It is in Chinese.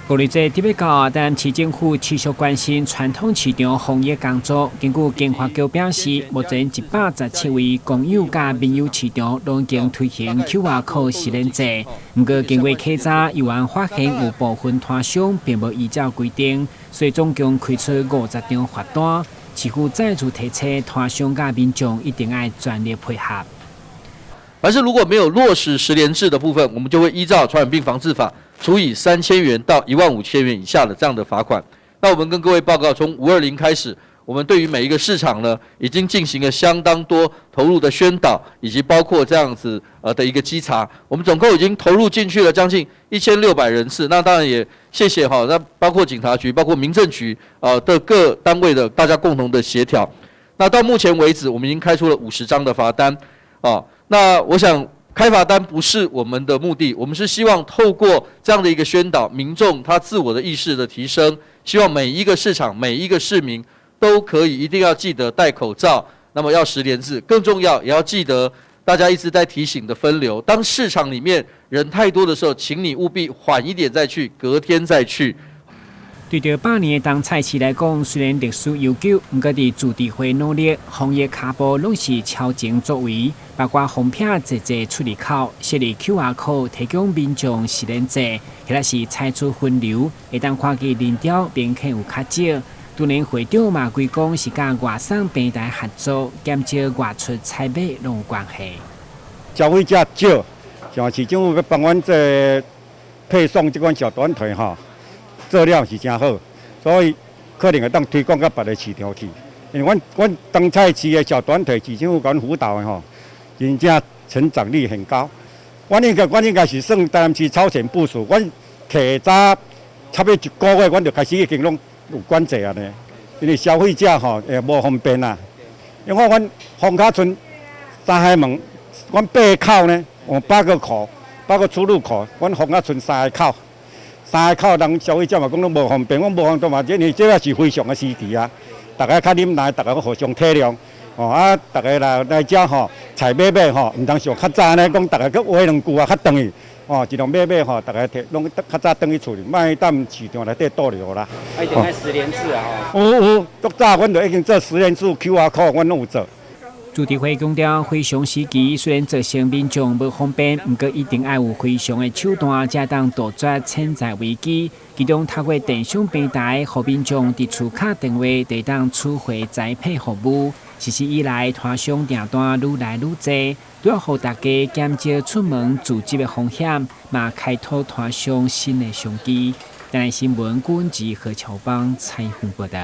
国内在特别高，但市政府持续关心传统市场防疫工作。根据经发局表示，目前117位公有甲民有市场都已经推行 QR code 实联制。不过，经过稽查，有人发现有部分摊商并无依照规定，所以总共开出50张罚单。市府再次提醒摊商甲民众一定要专业配合。凡是如果没有落实实联制的部分，我们就会依照传染病防治法处以3000元到15000元以下的这样的罚款。那我们跟各位报告，从520开始，我们对于每一个市场呢，已经进行了相当多投入的宣导，以及包括这样子的一个稽查。我们总共已经投入进去了将近1600人次。那当然也谢谢哈，那包括警察局、包括民政局的各单位的大家共同的协调。那到目前为止，我们已经开出了50张的罚单啊。那我想开罚单不是我们的目的，我们是希望透过这样的一个宣导，民众他自我的意识的提升，希望每一个市场、每一个市民都可以一定要记得戴口罩，那么要实联制，更重要也要记得大家一直在提醒的分流。当市场里面人太多的时候，请你务必缓一点再去，隔天再去。对着8年的当菜市来讲，虽然历史悠久，不过伫驻地会努力，防疫卡步拢是超前作为，包括封片直出入口，设立 QR code 提供民众实联制，或者是采取分流，会当看见人潮宾客有较少。当年会长嘛规讲是甲外送平台合作，减少外出采买拢有关系。消费者少，像市政府要帮阮这配送这款小短腿哈。做了是真好，所以可能会当推广到别个市场去。因为阮当菜市的小短腿，市政府阮辅导的吼，真正成长率很高。阮应该是算台南市超前部署。阮提早差不多1个月，阮就开始已经拢有管制啊呢。因为消费者吼也无方便啊。因为阮红卡村三海门，阮8个口呢，有8个口，8个出入口，阮红卡村3个口。3个口人消费者嘛讲拢无方便，我无方便嘛，这也是非常的时期啊！大家较忍耐，大家互相体谅，啊，大家来遮吼，采买吼，唔通像较早呢，讲大家搁话两句啊，较长去，一路买吼，大家拢较早转去厝里，莫踮市场内底逗留啦。一定爱实联制啊！有，足早阮就已经做实联制 QR code， 阮拢有做。驻地会强调，非常时期虽然造成民众无方便，不过一定要有非常的手段，才当杜绝潜在危机。其中透过电商平台，互民众伫厝卡电话地当取回宅配服务。实施以来，摊商订单愈来愈多，都要互大家减少出门自急的风险，嘛开拓摊商新的商机。台南新闻，阮及何乔邦采访报道。